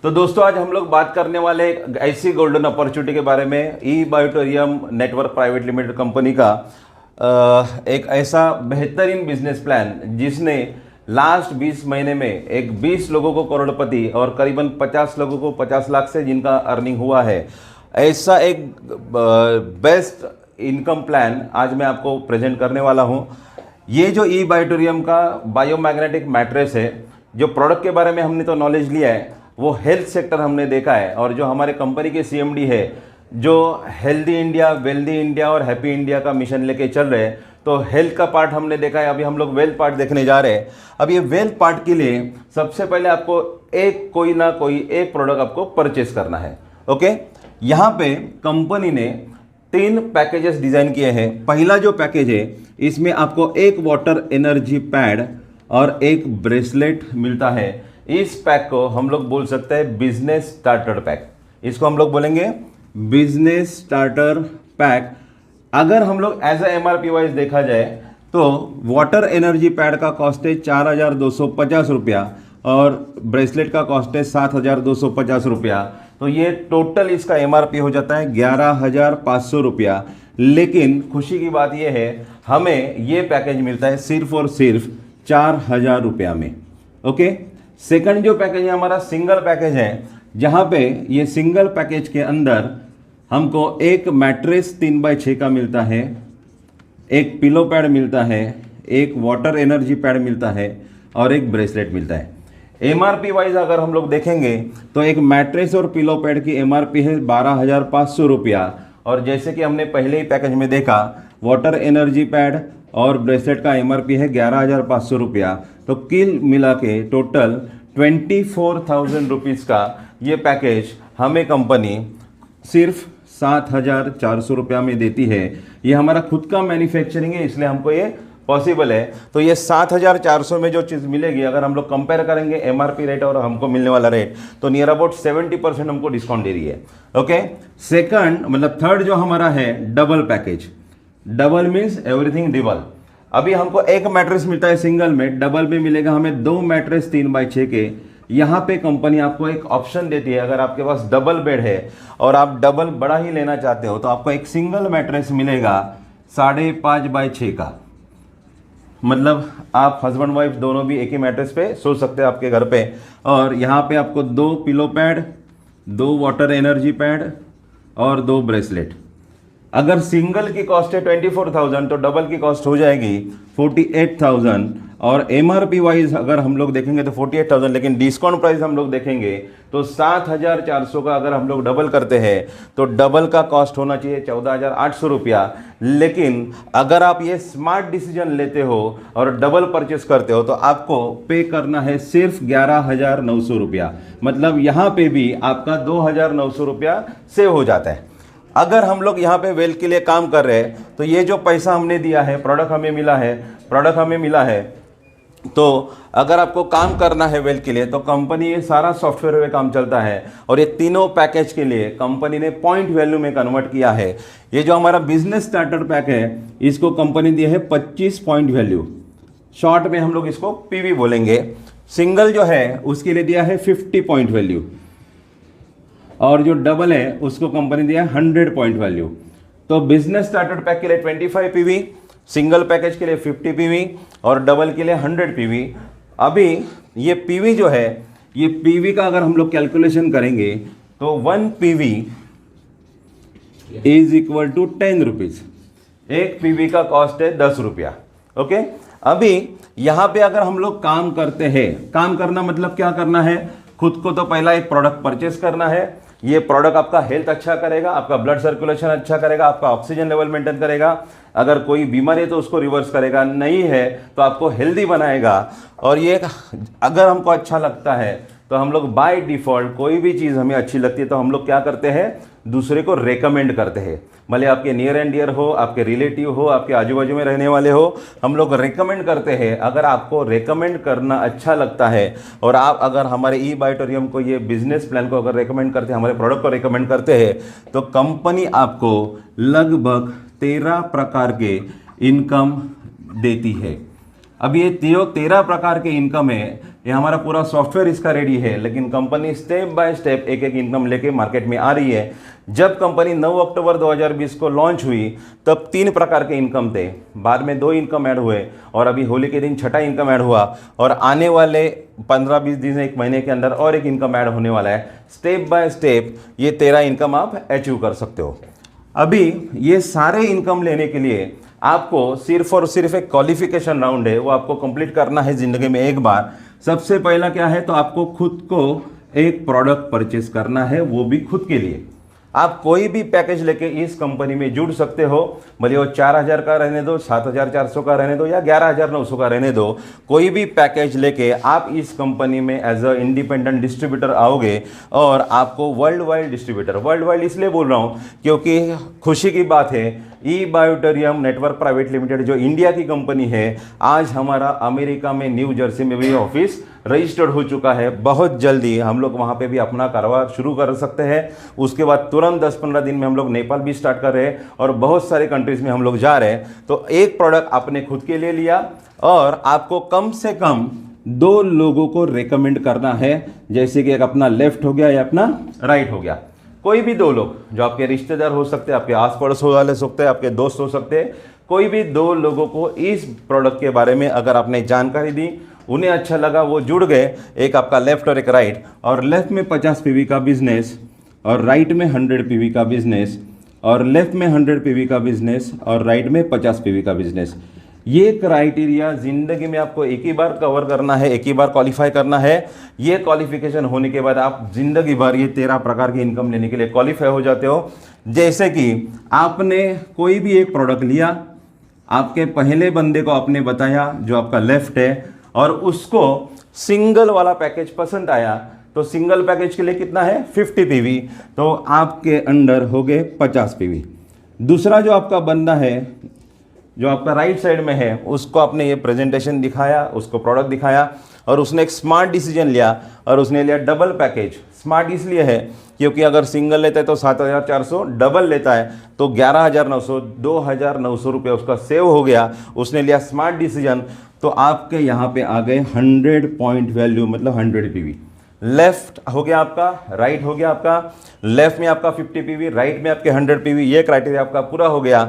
तो दोस्तों आज हम लोग बात करने वाले एक ऐसी गोल्डन अपॉर्चुनिटी के बारे में ई बायोटोरियम नेटवर्क प्राइवेट लिमिटेड कंपनी का एक ऐसा बेहतरीन बिजनेस प्लान जिसने लास्ट 20 महीने में एक 20 लोगों को करोड़पति और करीबन 50 लोगों को 50 लाख से जिनका अर्निंग हुआ है, ऐसा एक बेस्ट इनकम प्लान आज मैं आपको प्रेजेंट करने वाला हूं। ये जो ई बायोटोरियम का बायोमैग्नेटिक मैट्रेस है, जो प्रोडक्ट के बारे में हमने तो नॉलेज लिया है, वो हेल्थ सेक्टर हमने देखा है और जो हमारे कंपनी के सीएमडी है जो हेल्दी इंडिया, वेल्दी इंडिया और हैप्पी इंडिया का मिशन लेके चल रहे हैं, तो हेल्थ का पार्ट हमने देखा है। अभी हम लोग वेल्थ पार्ट देखने जा रहे हैं। अब ये वेल्थ पार्ट के लिए सबसे पहले आपको कोई ना कोई एक प्रोडक्ट आपको परचेस करना है। ओके, यहाँ पे कंपनी ने 3 पैकेजेस डिजाइन किए हैं। पहला जो पैकेज है इसमें आपको एक वाटर एनर्जी पैड और एक ब्रेसलेट मिलता है। इस पैक को हम लोग बोल सकते हैं बिजनेस स्टार्टर पैक। इसको हम लोग बोलेंगे बिजनेस स्टार्टर पैक। अगर हम लोग एज ए एमआरपी वाइज देखा जाए तो वाटर एनर्जी पैड का कॉस्ट है 4,250 रुपया और ब्रेसलेट का कॉस्ट है 7,250 रुपया। तो ये टोटल इसका एमआरपी हो जाता है 11,500 रुपया। लेकिन खुशी की बात यह है हमें ये पैकेज मिलता है सिर्फ और सिर्फ 4,000 रुपया में। ओके, सेकंड जो पैकेज है हमारा सिंगल पैकेज है, जहां पे ये सिंगल पैकेज के अंदर हमको एक मैट्रेस 3x6 का मिलता है, एक पिलो पैड मिलता है, एक वाटर एनर्जी पैड मिलता है और एक ब्रेसलेट मिलता है। एमआरपी वाइज अगर हम लोग देखेंगे तो एक मैट्रेस और पिलो पैड की एमआरपी है 12,500 रुपया और जैसे कि हमने पहले ही पैकेज में देखा वाटर एनर्जी पैड और ब्रेसलेट का एमआरपी है 11,500 रुपया। तो किल मिला के टोटल 24,000 रुपीज़ का ये पैकेज हमें कंपनी सिर्फ 7,400 रुपया में देती है। ये हमारा खुद का मैन्युफैक्चरिंग है, इसलिए हमको ये पॉसिबल है। तो ये 7,400 में जो चीज़ मिलेगी, अगर हम लोग कंपेयर करेंगे एमआरपी रेट और हमको मिलने वाला रेट, तो नियर अबाउट 70% हमको डिस्काउंट दे रही है। ओके, सेकंड मतलब थर्ड जो हमारा है double package. Double means everything double. अभी हमको एक मैट्रेस मिलता है सिंगल में, डबल में मिलेगा हमें 2 मैट्रेस 3x6 के। यहाँ पे कंपनी आपको एक ऑप्शन देती है, अगर आपके पास डबल बेड है और आप डबल बड़ा ही लेना चाहते हो तो आपको एक सिंगल मैट्रेस मिलेगा 5.5x6 का। मतलब आप हस्बैंड वाइफ दोनों भी एक ही मैट्रेस पे सो सकते हैं आपके घर पे। और यहाँ पे आपको 2 pillow pad, 2 water energy pad और 2 ब्रेसलेट। अगर सिंगल की कॉस्ट है 24,000 तो डबल की कॉस्ट हो जाएगी 48,000 और एमआरपी वाइज अगर हम लोग देखेंगे तो 48,000, लेकिन डिस्काउंट प्राइस हम लोग देखेंगे तो 7,400 का अगर हम लोग डबल करते हैं तो डबल का कॉस्ट होना चाहिए 14,800 रुपया। लेकिन अगर आप ये स्मार्ट डिसीजन लेते हो और डबल परचेस करते हो तो आपको पे करना है सिर्फ 11,900 रुपया। मतलब यहाँ पे भी आपका 2,900 रुपया सेव हो जाता है। अगर हम लोग यहाँ पे वेल्थ के लिए काम कर रहे हैं तो ये जो पैसा हमने दिया है, प्रोडक्ट हमें मिला है, तो अगर आपको काम करना है वेल्थ के लिए तो कंपनी ये सारा सॉफ्टवेयर में काम चलता है और ये तीनों पैकेज के लिए कंपनी ने पॉइंट वैल्यू में कन्वर्ट किया है। ये जो हमारा बिजनेस स्टार्टर पैक है इसको कंपनी दिया है 25 पॉइंट वैल्यू, शॉर्ट में हम लोग इसको पीवी बोलेंगे। सिंगल जो है उसके लिए दिया है 50 पॉइंट वैल्यू और जो डबल है उसको कंपनी दिया है 100 पॉइंट वैल्यू। तो बिजनेस स्टार्टर पैक के लिए 25 पीवी, सिंगल पैकेज के लिए 50 पीवी और डबल के लिए 100 पीवी। अभी ये पीवी जो है, ये पीवी का अगर हम लोग कैलकुलेशन करेंगे तो 1 PV is equal to 10 rupees. एक पीवी का कॉस्ट है 10 रुपया। ओके, अभी यहाँ पे अगर हम लोग काम करते हैं, काम करना मतलब क्या करना है, खुद को तो पहला एक प्रोडक्ट परचेस करना है। ये प्रोडक्ट आपका हेल्थ अच्छा करेगा, आपका ब्लड सर्कुलेशन अच्छा करेगा, आपका ऑक्सीजन लेवल मेंटेन करेगा, अगर कोई बीमारी है तो उसको रिवर्स करेगा, नहीं है तो आपको हेल्दी बनाएगा। और ये अगर हमको अच्छा लगता है तो हम लोग बाय डिफ़ॉल्ट कोई भी चीज़ हमें अच्छी लगती है तो हम लोग क्या करते हैं, दूसरे को रेकमेंड करते हैं। भले आपके नियर एंड डियर हो, आपके रिलेटिव हो, आपके आजू बाजू में रहने वाले हो, हम लोग रेकमेंड करते हैं। अगर आपको रेकमेंड करना अच्छा लगता है और आप अगर हमारे ई बायोटोरियम को, ये बिजनेस प्लान को अगर रेकमेंड करते हैं, हमारे प्रोडक्ट को रेकमेंड करते हैं, तो कंपनी आपको लगभग 13 प्रकार के इनकम देती है। अब ये 13 प्रकार के इनकम है, ये हमारा पूरा सॉफ्टवेयर इसका रेडी है, लेकिन कंपनी स्टेप बाय स्टेप एक एक इनकम लेके मार्केट में आ रही है। जब कंपनी 9 अक्टूबर 2020 को लॉन्च हुई तब 3 प्रकार के इनकम थे, बाद में 2 इनकम ऐड हुए और अभी होली के दिन छठा इनकम ऐड हुआ और आने वाले 15-20 दिन, 1 महीने के अंदर और एक इनकम ऐड होने वाला है। स्टेप बाय स्टेप ये 13 इनकम आप अचीव कर सकते हो। अभी ये सारे इनकम लेने के लिए आपको सिर्फ और सिर्फ एक क्वालिफिकेशन राउंड है, वो आपको कंप्लीट करना है ज़िंदगी में एक बार। सबसे पहला क्या है, तो आपको खुद को एक प्रोडक्ट परचेस करना है, वो भी खुद के लिए। आप कोई भी पैकेज लेके इस कंपनी में जुड़ सकते हो, भले वो 4,000 का रहने दो, 7,400 का रहने दो या 11,900 का रहने दो। कोई भी पैकेज लेके आप इस कंपनी में एज अ इंडिपेंडेंट डिस्ट्रीब्यूटर आओगे और आपको world wide distributor, world wide इसलिए बोल रहा हूँ क्योंकि खुशी की बात है, ई बायोटेरियम नेटवर्क प्राइवेट लिमिटेड जो इंडिया की कंपनी है, आज हमारा अमेरिका में न्यू जर्सी में भी ऑफिस रजिस्टर्ड हो चुका है। बहुत जल्दी हम लोग वहाँ पे भी अपना कारोबार शुरू कर सकते हैं। उसके बाद तुरंत 10-15 दिन में हम लोग नेपाल भी स्टार्ट कर रहे हैं और बहुत सारे कंट्रीज़ में हम लोग जा रहे हैं। तो एक प्रोडक्ट आपने खुद के लिए लिया और आपको कम से कम 2 लोगों को रेकमेंड करना है, जैसे कि एक अपना लेफ्ट हो गया या अपना राइट हो गया। कोई भी 2 लोग जो आपके रिश्तेदार हो सकते हैं, आपके आस पड़ोस वाले हो सकते हैं, आपके दोस्त हो सकते हैं, कोई भी 2 लोगों को इस प्रोडक्ट के बारे में अगर आपने जानकारी दी, उन्हें अच्छा लगा, वो जुड़ गए, एक आपका लेफ्ट और एक राइट, और लेफ्ट में 50 पीवी का बिजनेस और राइट में 100 पीवी का बिजनेस, और लेफ्ट में 100 पीवी का बिजनेस और राइट में 50 पीवी का बिजनेस। ये क्राइटेरिया ज़िंदगी में आपको एक ही बार कवर करना है, एक ही बार क्वालिफाई करना है। ये क्वालिफिकेशन होने के बाद आप जिंदगी भर ये 13 प्रकार की इनकम लेने के लिए क्वालिफाई हो जाते हो। जैसे कि आपने कोई भी एक प्रोडक्ट लिया, आपके पहले बंदे को आपने बताया जो आपका लेफ्ट है, और उसको सिंगल वाला पैकेज पसंद आया, तो सिंगल पैकेज के लिए कितना है 50 पीवी, तो आपके अंडर हो गए 50 पीवी। दूसरा जो आपका बंदा है जो आपका राइट साइड में है, उसको आपने ये प्रेजेंटेशन दिखाया, उसको प्रोडक्ट दिखाया और उसने एक स्मार्ट डिसीजन लिया और उसने लिया डबल पैकेज। स्मार्ट इसलिए है क्योंकि अगर सिंगल लेता है तो 7,400, डबल लेता है तो 11,900, 2,900 रुपये उसका सेव हो गया। उसने लिया स्मार्ट डिसीजन, तो आपके यहाँ पे आ गए 100 पॉइंट वैल्यू, मतलब 100 पीवी। लेफ्ट हो गया आपका, राइट हो गया आपका, लेफ्ट में आपका 50 पीवी, राइट में आपके 100 पीवी, ये क्राइटेरिया आपका पूरा हो गया।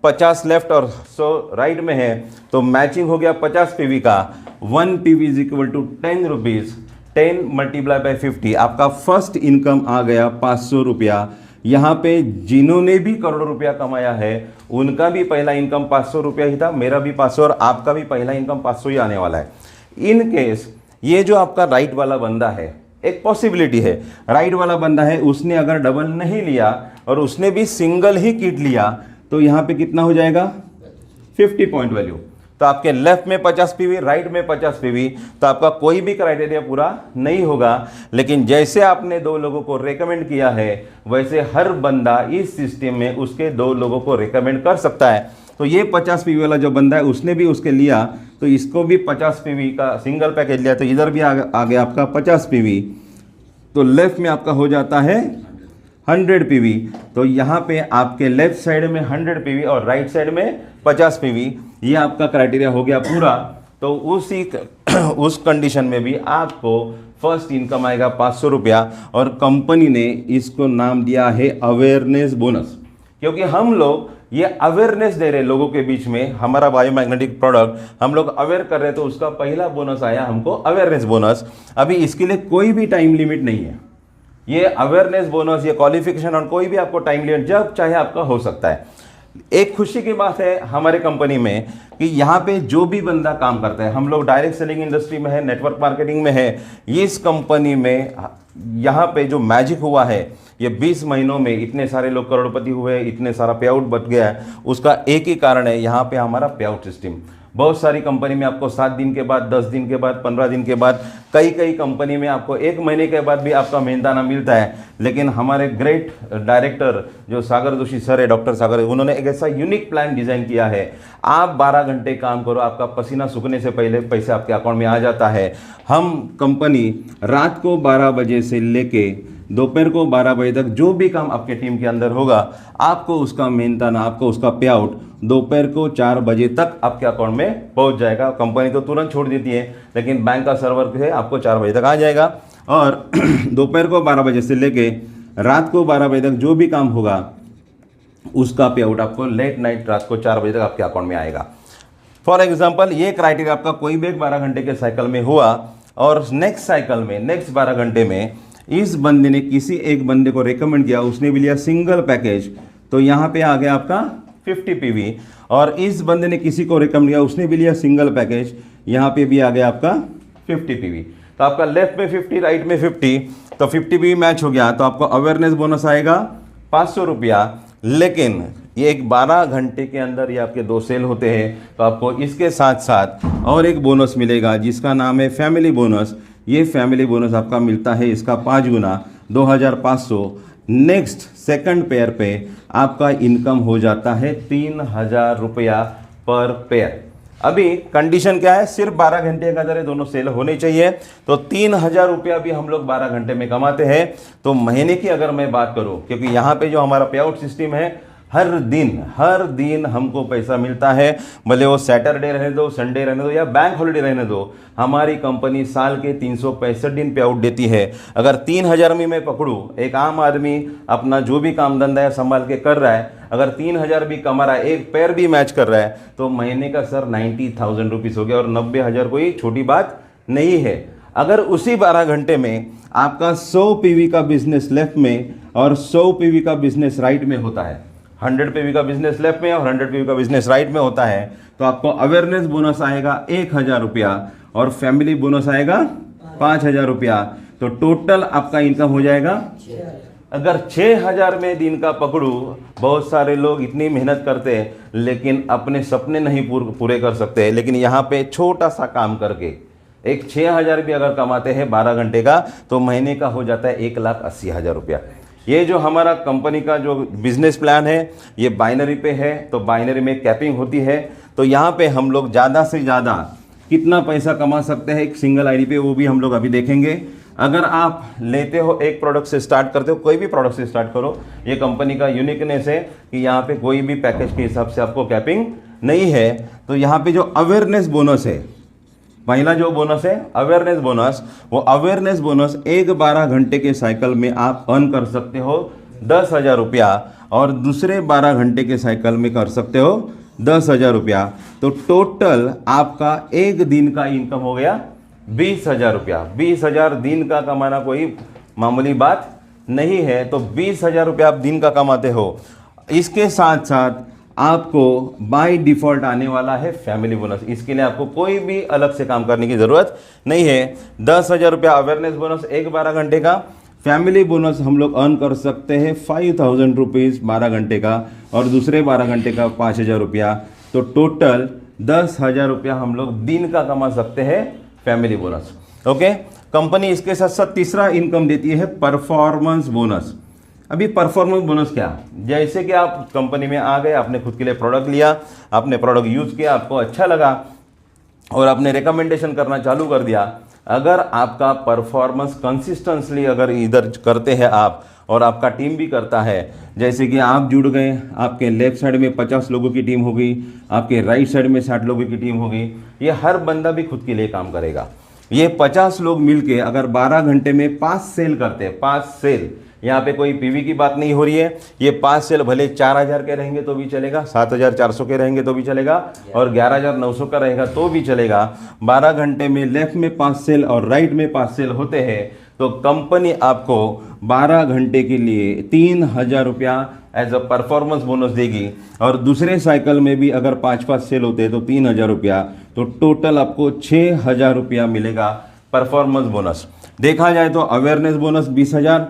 50 लेफ्ट और 100 राइट में है तो मैचिंग हो गया 50 पीवी का। 1 PV is equal to 10 rupees, 10 multiply by 50, आपका फर्स्ट इनकम आ गया 500 रुपया। यहाँ पे जिन्होंने भी करोड़ों रुपया कमाया है उनका भी पहला इनकम 500 रुपया ही था, मेरा भी 500 और आपका भी पहला इनकम 500 ही आने वाला है। इन केस ये जो आपका राइट वाला बंदा है, एक पॉसिबिलिटी है, राइट वाला बंदा है, उसने अगर डबल नहीं लिया और उसने भी सिंगल ही किट लिया तो यहाँ पे कितना हो जाएगा 50 पॉइंट वैल्यू। तो आपके लेफ्ट में 50 पीवी, राइट में 50 पीवी, तो आपका कोई भी क्राइटेरिया पूरा नहीं होगा। लेकिन जैसे आपने 2 लोगों को रेकमेंड किया है, वैसे हर बंदा इस सिस्टम में उसके 2 लोगों को रेकमेंड कर सकता है। तो ये 50 पीवी वाला जो बंदा है उसने भी उसके लिया, तो इसको भी 50 पीवी का सिंगल पैकेज लिया, तो इधर भी आ गया आपका 50 पीवी। तो लेफ्ट में आपका हो जाता है 100 पीवी, तो यहाँ पे आपके लेफ्ट साइड में 100 पीवी और राइट साइड में 50 पीवी, ये आपका क्राइटेरिया हो गया पूरा। तो उस कंडीशन में भी आपको फर्स्ट इनकम आएगा 500 रुपया, और कंपनी ने इसको नाम दिया है अवेयरनेस बोनस, क्योंकि हम लोग ये अवेयरनेस दे रहे लोगों के बीच में। हमारा बायोमैग्नेटिक प्रोडक्ट हम लोग अवेयर कर रहे हैं, तो उसका पहला बोनस आया हमको अवेयरनेस बोनस। अभी इसके लिए कोई भी टाइम लिमिट नहीं है, ये अवेयरनेस बोनस, ये क्वालिफिकेशन और कोई भी आपको टाइम लिमिट जब चाहे आपका हो सकता है। एक खुशी की बात है हमारे कंपनी में कि यहाँ पे जो भी बंदा काम करता है, हम लोग डायरेक्ट सेलिंग इंडस्ट्री में है, नेटवर्क मार्केटिंग में है, इस कंपनी में यहाँ पे जो मैजिक हुआ है, ये 20 महीनों में इतने सारे लोग करोड़पति हुए, इतने सारा पे आउट बच गया है, उसका एक ही कारण है यहाँ पे हमारा पे आउट सिस्टम। बहुत सारी कंपनी में आपको 7 दिन के बाद, 10 दिन के बाद, 15 दिन के बाद, कई कंपनी में आपको 1 महीने के बाद भी आपका मेहनताना मिलता है। लेकिन हमारे ग्रेट डायरेक्टर जो सागर जोशी सर है, डॉक्टर सागर, उन्होंने एक ऐसा यूनिक प्लान डिज़ाइन किया है। आप 12 घंटे काम करो, आपका पसीना सूखने से पहले पैसे आपके अकाउंट में आ जाता है। हम कंपनी रात को 12 बजे से लेके दोपहर को 12 बजे तक जो भी काम आपके टीम के अंदर होगा, आपको उसका मेहनताना, आपको उसका पे आउट दोपहर को 4 बजे तक आपके अकाउंट में पहुंच जाएगा। कंपनी तो तुरंत छोड़ देती है, लेकिन बैंक का सर्वर है आपको 4 बजे तक आ जाएगा। और दोपहर को 12 बजे से लेके रात को 12 बजे तक जो भी काम होगा उसका पे आउट आपको लेट नाइट रात को 4 बजे तक आपके अकाउंट में आएगा। फॉर एग्जांपल, ये क्राइटेरिया आपका कोई भी एक 12 घंटे के साइकिल में हुआ और नेक्स्ट साइकिल में, नेक्स्ट 12 घंटे में इस बंदे ने किसी एक बंदे को रेकमेंड किया, उसने भी लिया सिंगल पैकेज, तो यहाँ पे आ गया आपका 50 पीवी। और इस बंदे ने किसी को रेकमेंड किया, उसने भी लिया सिंगल पैकेज, यहाँ पे भी आ गया आपका 50 पीवी। तो आपका लेफ्ट में 50, राइट में 50, तो 50 पीवी मैच हो गया, तो आपको अवेयरनेस बोनस आएगा 500 रुपया। लेकिन ये एक 12 घंटे के अंदर ये आपके 2 सेल होते हैं, तो आपको इसके साथ साथ और एक बोनस मिलेगा जिसका नाम है फैमिली बोनस। ये फैमिली बोनस आपका मिलता है इसका 5 गुना, 2500। नेक्स्ट सेकंड पेयर पे आपका इनकम हो जाता है 3000 रुपया पर पेयर। अभी कंडीशन क्या है, सिर्फ 12 घंटे के अंदर ये दोनों सेल होने चाहिए। तो 3000 रुपया भी हम लोग 12 घंटे में कमाते हैं। तो महीने की अगर मैं बात करूं, क्योंकि यहाँ पे जो हमारा पे आउट सिस्टम है, हर दिन हमको पैसा मिलता है, भले वो सैटरडे रहने दो, संडे रहने दो या बैंक हॉलिडे रहने दो, हमारी कंपनी साल के 365 दिन पे आउट देती है। अगर 3000 में मैं पकड़ूँ, एक आम आदमी अपना जो भी काम धंधा है संभाल के कर रहा है, अगर 3000 भी कमा रहा है, एक पैर भी मैच कर रहा है, तो महीने का सर 90,000 रुपीज़ हो गया। और 90,000 कोई छोटी बात नहीं है। अगर उसी 12 घंटे में आपका 100 पीवी का बिजनेस लेफ्ट में और 100 पीवी का बिजनेस राइट में होता है, 100 पीवी का बिजनेस लेफ्ट में और 100 पीवी का बिजनेस राइट में होता है, तो आपको अवेयरनेस बोनस आएगा 1000 रुपया और फैमिली बोनस आएगा 5000 रुपया। तो टोटल आपका इनकम हो जाएगा, अगर 6000 में दिन का पकड़ू, बहुत सारे लोग इतनी मेहनत करते हैं लेकिन अपने सपने नहीं पूरे कर सकते। लेकिन यहाँ पे छोटा सा काम करके एक 6000 भी अगर कमाते हैं 12 घंटे का, तो महीने का हो जाता है 1,80,000 रुपया। ये जो हमारा कंपनी का जो बिजनेस प्लान है, ये बाइनरी पे है, तो बाइनरी में कैपिंग होती है। तो यहाँ पे हम लोग ज़्यादा से ज़्यादा कितना पैसा कमा सकते हैं एक सिंगल आईडी पे, वो भी हम लोग अभी देखेंगे। अगर आप लेते हो, एक प्रोडक्ट से स्टार्ट करते हो, कोई भी प्रोडक्ट से स्टार्ट करो, ये कंपनी का यूनिकनेस है कि यहाँ पे कोई भी पैकेज के हिसाब से आपको कैपिंग नहीं है। तो यहाँ पे जो अवेयरनेस बोनस है, पहला जो बोनस है अवेयरनेस बोनस, वो अवेयरनेस बोनस एक 12 घंटे के साइकिल में आप अर्न कर सकते हो 10,000 रुपया, और दूसरे 12 घंटे के साइकिल में कर सकते हो 10,000 रुपया। तो टोटल आपका एक दिन का इनकम हो गया 20,000 रुपया। 20,000 दिन का कमाना कोई मामूली बात नहीं है। तो 20,000 रुपया आप दिन का कमाते हो। इसके साथ साथ आपको बाय डिफ़ॉल्ट आने वाला है फैमिली बोनस। इसके लिए आपको कोई भी अलग से काम करने की ज़रूरत नहीं है। 10,000 रुपया अवेयरनेस बोनस एक 12 घंटे का। फैमिली बोनस हम लोग अर्न कर सकते हैं 5,000 रुपीज़ 12 घंटे का, और दूसरे 12 घंटे का 5,000 रुपया। तो टोटल 10,000 रुपया हम लोग दिन का कमा सकते हैं फैमिली बोनस। ओके, कंपनी इसके साथ साथ तीसरा इनकम देती है परफॉर्मेंस बोनस। अभी परफॉर्मेंस बोनस क्या, जैसे कि आप कंपनी में आ गए, आपने खुद के लिए प्रोडक्ट लिया, आपने प्रोडक्ट यूज़ किया, आपको अच्छा लगा और आपने रिकमेंडेशन करना चालू कर दिया। अगर आपका परफॉर्मेंस कंसिस्टेंटली अगर इधर करते हैं आप, और आपका टीम भी करता है, जैसे कि आप जुड़ गए, आपके लेफ्ट साइड में 50 लोगों की टीम हो गई, आपके राइट साइड में 60 लोगों की टीम हो गई, ये हर बंदा भी खुद के लिए काम करेगा। ये 50 लोग मिलके अगर 12 घंटे में 5 सेल करते हैं, 5 सेल, यहाँ पे कोई पीवी की बात नहीं हो रही है। ये 5 सेल भले 4,000 के रहेंगे तो भी चलेगा, 7,400 के रहेंगे तो भी चलेगा, और 11,900 का रहेगा तो भी चलेगा। 12 घंटे में लेफ्ट में 5 सेल और राइट में 5 सेल होते हैं, तो कंपनी आपको 12 घंटे के लिए 3,000 रुपया एज अ परफॉर्मेंस बोनस देगी। और दूसरे साइकिल में भी अगर 5-5 सेल होते हैं तो 3,000 रुपया, तो टोटल आपको 6,000 रुपया मिलेगा परफॉर्मेंस बोनस। देखा जाए तो अवेयरनेस बोनस 20,000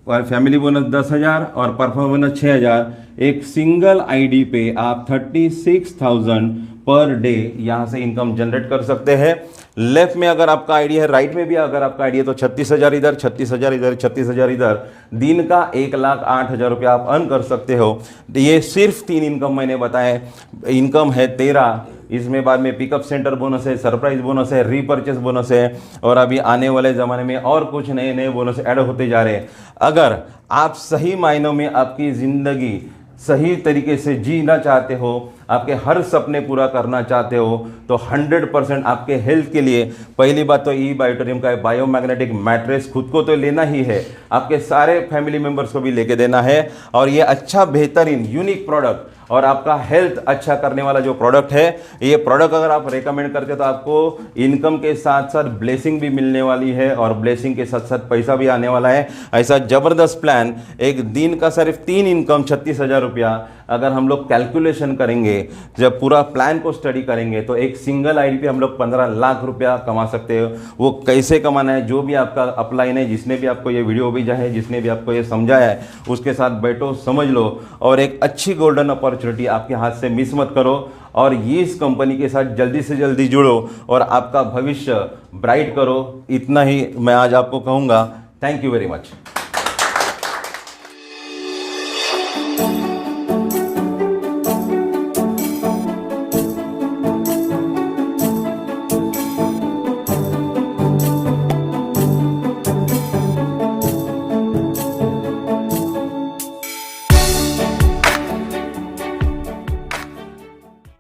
और फैमिली बोनस 10,000 और परफॉर्मेंस 6,000। एक सिंगल आईडी पे आप 36,000 पर डे यहाँ से इनकम जनरेट कर सकते हैं। लेफ्ट में अगर आपका आईडी है, राइट में भी अगर आपका आईडी है, तो 36,000 इधर, 36,000 इधर, 36,000 इधर, दिन का 1,08,000 रुपया आप अर्न कर सकते हो। ये सिर्फ 3 इनकम मैंने बताए, इनकम है 13, इसमें बाद में पिकअप सेंटर बोनस है, सरप्राइज बोनस है, रीपर्चेस बोनस है, और अभी आने वाले ज़माने में और कुछ नए नए बोनस ऐड होते जा रहे हैं। अगर आप सही मायनों में आपकी ज़िंदगी सही तरीके से जीना चाहते हो, आपके हर सपने पूरा करना चाहते हो, तो 100% आपके हेल्थ के लिए पहली बात तो ई बायोटोरियम का बायोमैग्नेटिक मैट्रेस खुद को तो लेना ही है, आपके सारे फैमिली मेम्बर्स को भी लेके देना है। और ये अच्छा बेहतरीन यूनिक प्रोडक्ट और आपका हेल्थ अच्छा करने वाला जो प्रोडक्ट है, ये प्रोडक्ट अगर आप रेकमेंड करते हो तो आपको इनकम के साथ साथ ब्लेसिंग भी मिलने वाली है, और ब्लेसिंग के साथ साथ पैसा भी आने वाला है। ऐसा ज़बरदस्त प्लान, एक दिन का सिर्फ 3 इनकम 36,000 रुपया अगर हम लोग कैलकुलेशन करेंगे, जब पूरा प्लान को स्टडी करेंगे, तो एक सिंगल आईडी पे हम लोग 15 लाख रुपया कमा सकते हो। वो कैसे कमाना है, जो भी आपका अपलाइन है, जिसने भी आपको ये वीडियो भेजा है, जिसने भी आपको ये समझाया है, उसके साथ बैठो, समझ लो, और एक अच्छी गोल्डन अपॉर्चुनिटी आपके हाथ से मिस मत करो, और ये इस कंपनी के साथ जल्दी से जल्दी जुड़ो और आपका भविष्य ब्राइट करो। इतना ही मैं आज आपको कहूँगा। Thank you very much.